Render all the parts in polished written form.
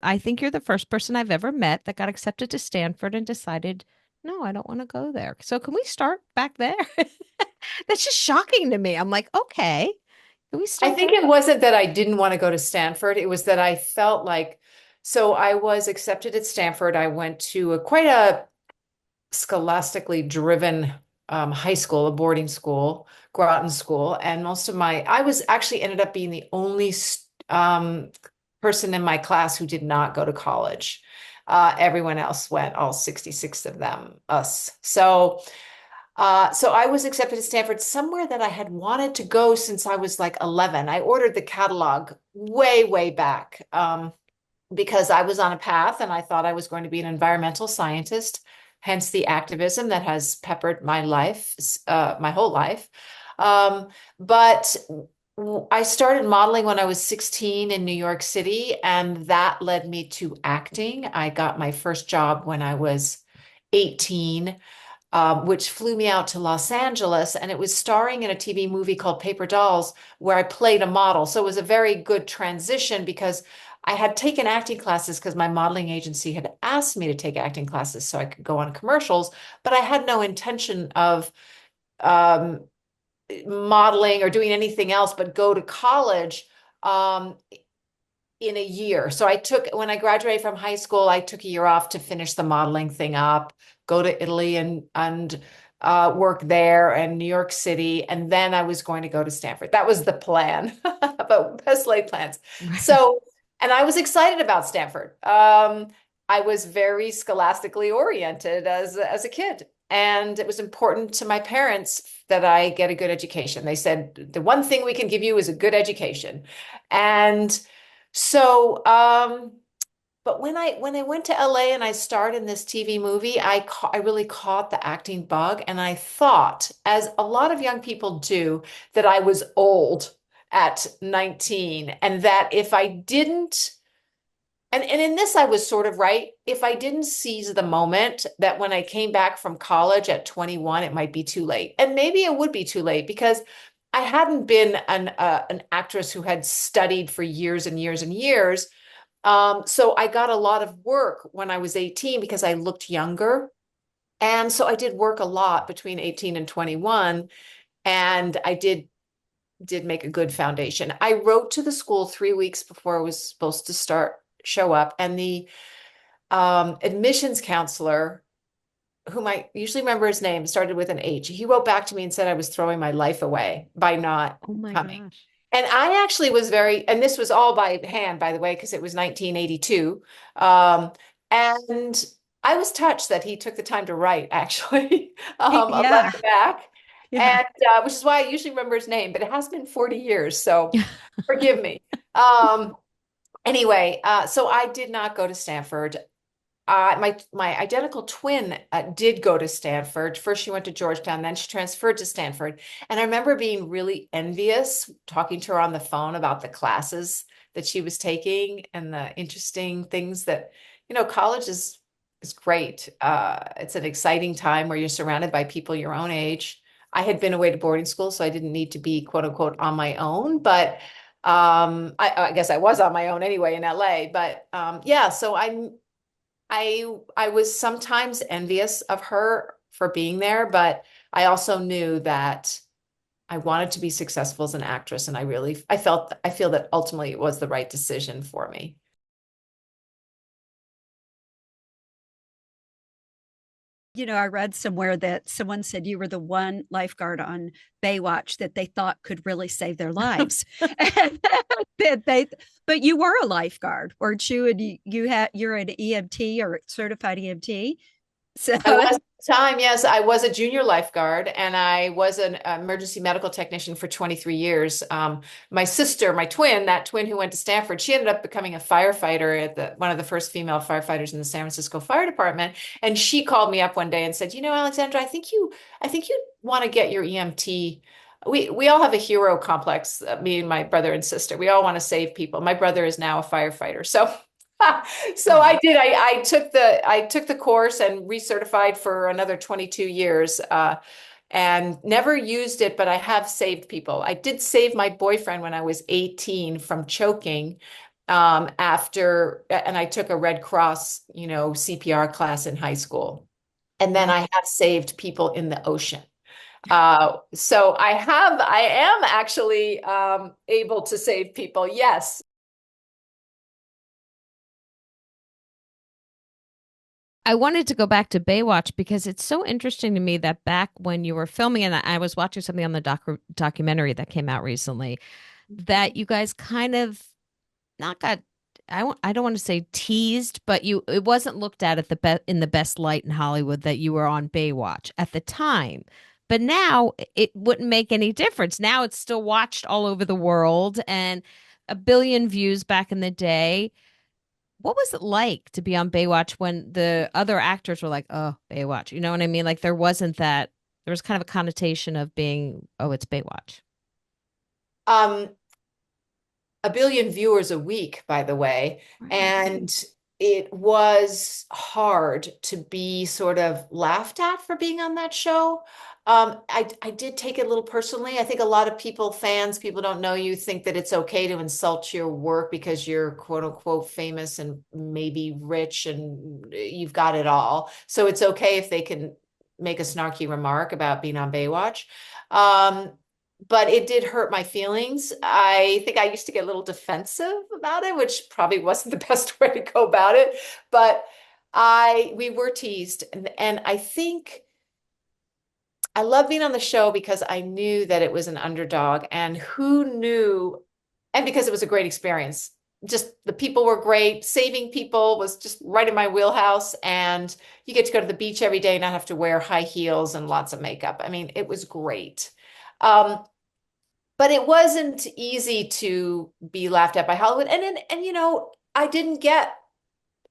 I think you're the first person I've ever met that got accepted to Stanford and decided, no, I don't want to go there. So can we start back there? That's just shocking to me. I'm like, okay, can we I start think there? it wasn't that I didn't want to go to Stanford. It was that I felt like, so I was accepted at Stanford. I went to quite a scholastically driven high school, a boarding school, Groton School, and I was actually ended up being the only person in my class who did not go to college. Everyone else went, all 66 of them, us. So I was accepted at Stanford, somewhere that I had wanted to go since I was like 11. I ordered the catalog way, way back because I was on a path and I thought I was going to be an environmental scientist, hence the activism that has peppered my life, my whole life. But I started modeling when I was 16 in New York City, and that led me to acting. I got my first job when I was 18, which flew me out to Los Angeles, and it was starring in a TV movie called Paper Dolls, where I played a model. So it was a very good transition because I had taken acting classes because my modeling agency had asked me to take acting classes so I could go on commercials, but I had no intention of um, modeling or doing anything else but go to college. In a year. So when I graduated from high school, I took a year off to finish the modeling thing up, go to Italy and work there and New York City. And then I was going to go to Stanford. That was the plan, but best laid plans. Right. So, and I was excited about Stanford. I was very scholastically oriented as a kid. And it was important to my parents that I get a good education. They said, the one thing we can give you is a good education. And so, but when I went to LA and I starred in this TV movie, I really caught the acting bug, and I thought, as a lot of young people do, that I was old at 19, and that if I didn't, and in this I was sort of right, if I didn't seize the moment, that when I came back from college at 21, it might be too late, and maybe it would be too late because I hadn't been an actress who had studied for years and years and years. So I got a lot of work when I was 18 because I looked younger. And so I did work a lot between 18 and 21, and I did make a good foundation. I wrote to the school 3 weeks before I was supposed to show up, and the admissions counselor, whom I usually remember his name, started with an H. He wrote back to me and said I was throwing my life away by not Oh my coming. gosh. And I actually was and this was all by hand, by the way, because it was 1982. And I was touched that he took the time to write, actually, a Yeah. letter back. Yeah. And which is why I usually remember his name, but it has been 40 years, so forgive me. Um, anyway, so I did not go to Stanford. My identical twin did go to Stanford. First, she went to Georgetown, then she transferred to Stanford. And I remember being really envious, talking to her on the phone about the classes that she was taking and the interesting things that, college is great. It's an exciting time where you're surrounded by people your own age. I had been away to boarding school, so I didn't need to be quote unquote on my own, but I guess I was on my own anyway in LA. But yeah, so I was sometimes envious of her for being there, but I also knew that I wanted to be successful as an actress, and I feel that ultimately it was the right decision for me. I read somewhere that someone said you were the one lifeguard on Baywatch that they thought could really save their lives. that they, but you were a lifeguard, weren't you? And you're an EMT or certified EMT. So, I was at the time, yes, I was a junior lifeguard and I was an emergency medical technician for 23 years. My sister, my twin, that twin who went to Stanford, she ended up becoming a firefighter at one of the first female firefighters in the San Francisco Fire Department. And she called me up one day and said, Alexandra, I think you want to get your EMT. We all have a hero complex, me and my brother and sister. We all want to save people. My brother is now a firefighter. So so Oh, I did. I took the course and recertified for another 22 years, and never used it, but I have saved people. I did save my boyfriend when I was 18 from choking, and I took a Red Cross, CPR class in high school. And then Wow. I have saved people in the ocean. So I am actually able to save people. Yes. I wanted to go back to Baywatch because it's so interesting to me that back when you were filming, and I was watching something on the documentary that came out recently, that you guys kind of not got I don't want to say teased, but you it wasn't looked at in the best light in Hollywood that you were on Baywatch at the time. But now it wouldn't make any difference. Now it's still watched all over the world and a billion views back in the day. What was it like to be on Baywatch when the other actors were like, "Oh, Baywatch." You know what I mean? Like there wasn't that there was kind of a connotation of being, "Oh, it's Baywatch." Um, a billion viewers a week, by the way. Right. And it was hard to be sort of laughed at for being on that show. I did take it a little personally. I think a lot of fans, people don't know you, think that it's okay to insult your work because you're quote unquote famous and maybe rich and you've got it all. So it's okay if they can make a snarky remark about being on Baywatch. Um, but it did hurt my feelings. I think I used to get a little defensive about it, which probably wasn't the best way to go about it. But we were teased, and I think I love being on the show because I knew that it was an underdog, and who knew, and because it was a great experience. Just the people were great. Saving people was just right in my wheelhouse, and you get to go to the beach every day, and not have to wear high heels and lots of makeup. I mean, it was great. Um, but it wasn't easy to be laughed at by Hollywood. And I didn't get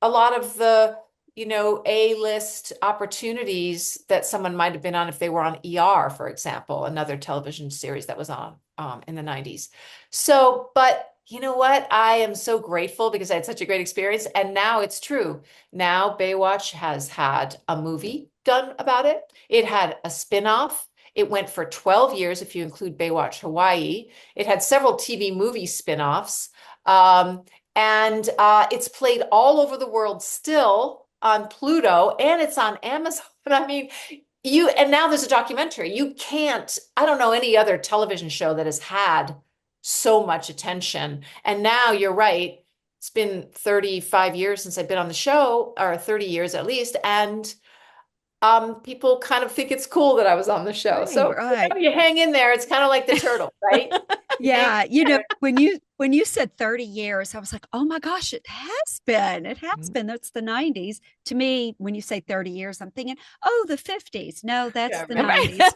a lot of the, A-list opportunities that someone might have been on if they were on ER, for example, another television series that was on in the 90s. So, but you know what? I am so grateful because I had such a great experience. And now it's true. Now Baywatch has had a movie done about it. It had a spin-off. It went for 12 years if you include Baywatch Hawaii. It had several TV movie spin-offs. And it's played all over the world still on Pluto, and it's on Amazon. I mean, and now there's a documentary. I don't know any other television show that has had so much attention. And now you're right. It's been 35 years since I've been on the show, or 30 years at least. And people kind of think it's cool that I was on the show. Right, So right. you hang in there. It's kind of like the turtle, right? You hang Yeah, in there. when you said 30 years, I was like, "Oh my gosh, it has been. It has been. That's the 90s." To me, when you say 30 years, I'm thinking, "Oh, the 50s." No, that's Yeah, the right. 90s.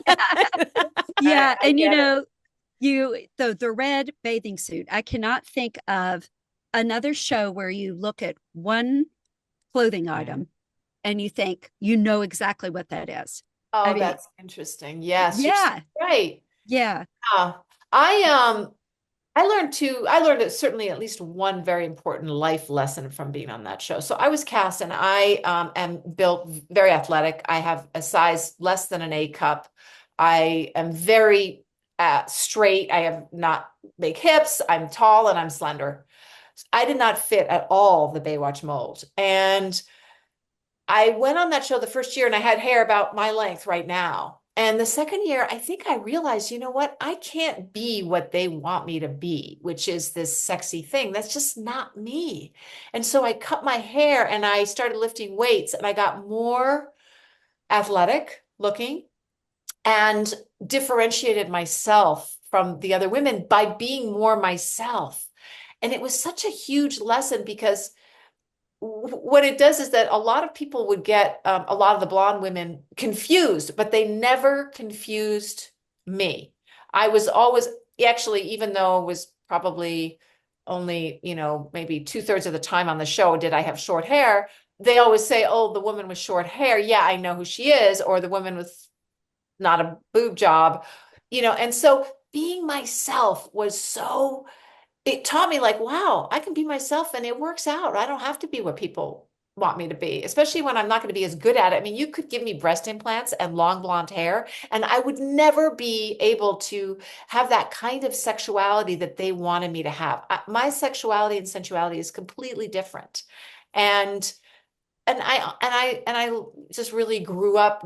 Yeah, I and get it. the red bathing suit. I cannot think of another show where you look at one clothing Right. item and you think you know exactly what that is. I Oh, mean, that's interesting. Yes, you're so yeah, right. yeah. Uh, I learned certainly at least one very important life lesson from being on that show. So I was cast and I am built very athletic. I have a size less than an A cup. I am very straight. I have not big hips. I'm tall and I'm slender. I did not fit at all the Baywatch mold. And I went on that show the first year and I had hair about my length right now. And the second year, I think I realized, you know what? I can't be what they want me to be, which is this sexy thing. That's just not me. And so I cut my hair and I started lifting weights and I got more athletic looking and differentiated myself from the other women by being more myself. And it was such a huge lesson because what it does is that a lot of people would get a lot of the blonde women confused, but they never confused me. I was always actually, even though it was probably only, maybe 2/3 of the time on the show did I have short hair, they always say, oh, the woman with short hair. Yeah, I know who she is, or the woman with not a boob job, and so being myself was it taught me like, wow, I can be myself and it works out. I don't have to be what people want me to be, especially when I'm not going to be as good at it. I mean, you could give me breast implants and long blonde hair, and I would never be able to have that kind of sexuality that they wanted me to have. My sexuality and sensuality is completely different. And I just really grew up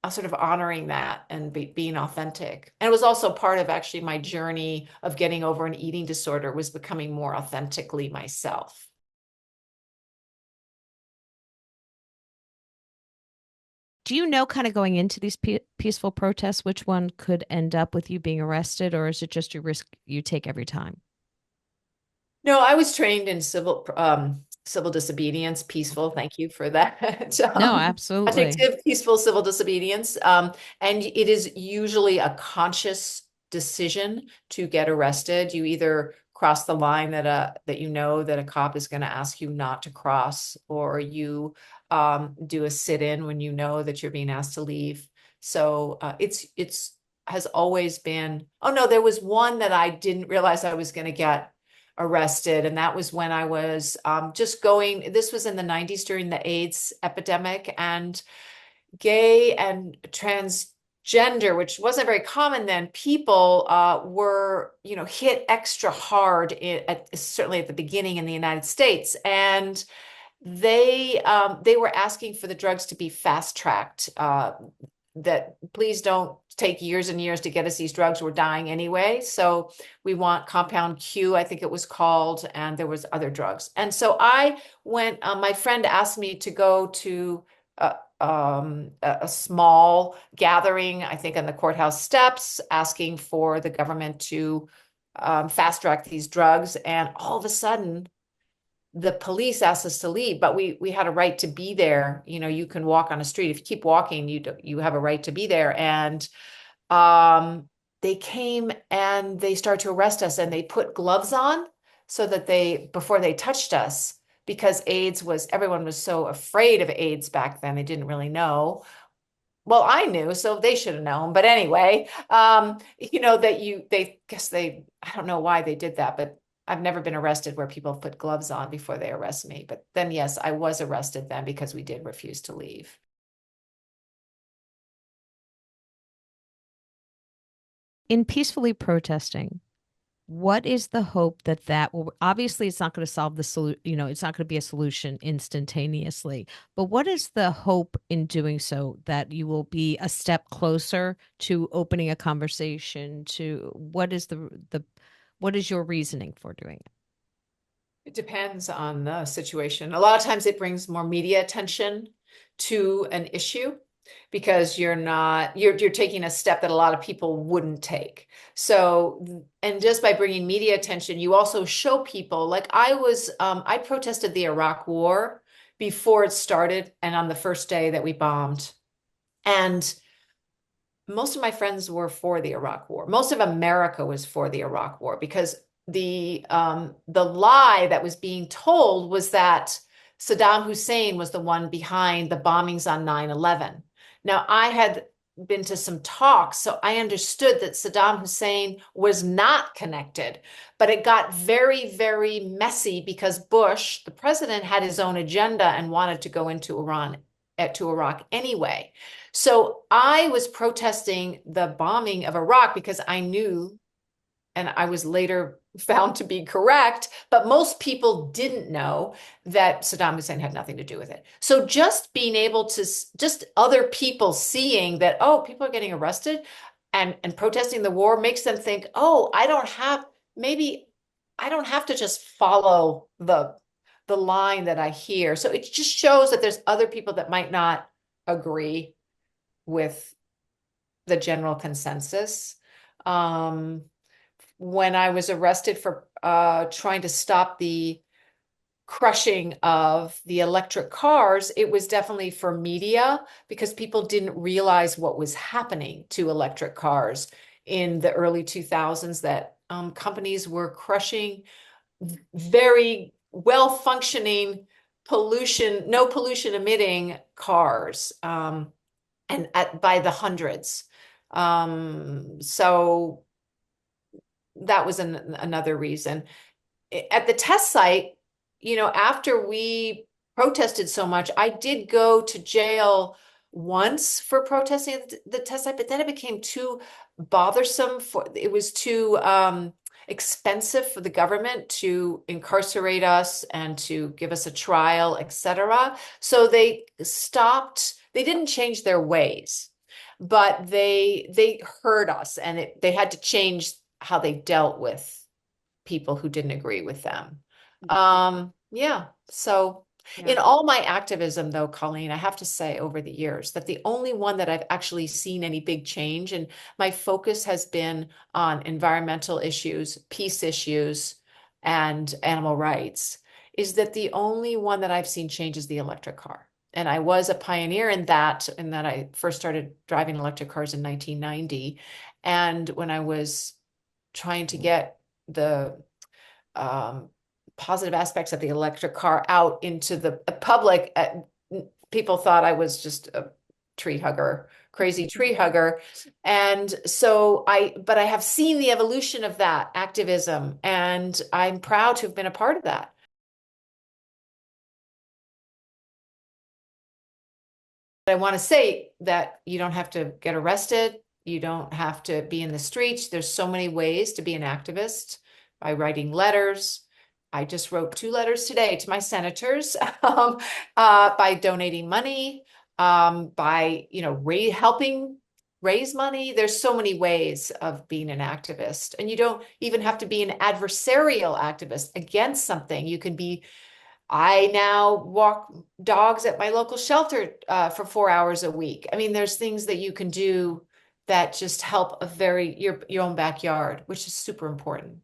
sort of honoring that and being authentic. And it was also part of actually my journey of getting over an eating disorder, was becoming more authentically myself. Do you know, kind of going into these peaceful protests, which one could end up with you being arrested, or is it just a risk you take every time? No, I was trained in civil disobedience, peaceful. Thank you for that. No, absolutely. Adjective, peaceful civil disobedience. And it is usually a conscious decision to get arrested. You either cross the line that you know that a cop is going to ask you not to cross, or you do a sit-in when you know that you're being asked to leave. So it's has always been. Oh no, there was one that I didn't realize I was going to get arrested. And that was when I was just going, this was in the 90s during the AIDS epidemic, and gay and transgender, which wasn't very common then, people were, hit extra hard certainly at the beginning in the United States. And they were asking for the drugs to be fast tracked. That please don't take years and years to get us these drugs. We're dying anyway. So we want compound Q, I think it was called, and there was other drugs. And so I went, my friend asked me to go to a small gathering, I think on the courthouse steps, asking for the government to fast track these drugs. And all of a sudden, the police asked us to leave, but we had a right to be there. You can walk on a street. If you keep walking, you have a right to be there. And they came and they started to arrest us, and they put gloves on so that before they touched us, because everyone was so afraid of AIDS back then. They didn't really know. Well, I knew, so they should have known. But anyway, I don't know why they did that, but I've never been arrested where people put gloves on before they arrest me. But then, yes, I was arrested then because we did refuse to leave. In peacefully protesting, what is the hope that will, obviously it's not going to solve the solution, it's not going to be a solution instantaneously, but what is the hope in doing so, that you will be a step closer to opening a conversation? To what is what is your reasoning for doing it? It depends on the situation. A lot of times it brings more media attention to an issue, because you're taking a step that a lot of people wouldn't take. So, and just by bringing media attention, you also show people, like I protested the Iraq War before it started, and on the first day that we bombed. And most of my friends were for the Iraq War. Most of America was for the Iraq War, because the lie that was being told was that Saddam Hussein was the one behind the bombings on 9/11. Now, I had been to some talks, so I understood that Saddam Hussein was not connected, but it got very, very messy because Bush, the president, had his own agenda and wanted to go into Iraq anyway. So I was protesting the bombing of Iraq because I knew, and I was later found to be correct, but most people didn't know that Saddam Hussein had nothing to do with it. So just being able to, just other people seeing that, oh, people are getting arrested and protesting the war, makes them think, oh, maybe I don't have to just follow the line that I hear. So it just shows that there's other people that might not agree with the general consensus. When I was arrested for trying to stop the crushing of the electric cars, it was definitely for media, because people didn't realize what was happening to electric cars in the early 2000s, that companies were crushing very well-functioning no pollution emitting cars, and by the hundreds. So that was another reason. At the test site, after we protested so much. I did go to jail once for protesting the test site, but then it became too bothersome it was too expensive for the government to incarcerate us and to give us a trial, etc. So they stopped, they didn't change their ways, but they heard us, and they had to change how they dealt with people who didn't agree with them. Yeah. So in Yeah. all my activism, though, Colleen, I have to say over the years that the only one that I've actually seen any big change, and my focus has been on environmental issues, peace issues, and animal rights, is that the only one that I've seen change is the electric car. And I was a pioneer in that I first started driving electric cars in 1990. And when I was trying to get the positive aspects of the electric car out into the public, people thought I was just a tree hugger, crazy tree hugger. And so but I have seen the evolution of that activism, and I'm proud to have been a part of that. I want to say that you don't have to get arrested. You don't have to be in the streets. There's so many ways to be an activist: by writing letters. I just wrote 2 letters today to my senators, by donating money, by, helping raise money. There's so many ways of being an activist, and you don't even have to be an adversarial activist against something. You can be, I now walk dogs at my local shelter for 4 hours a week. I mean, there's things that you can do that just help your own backyard, which is super important.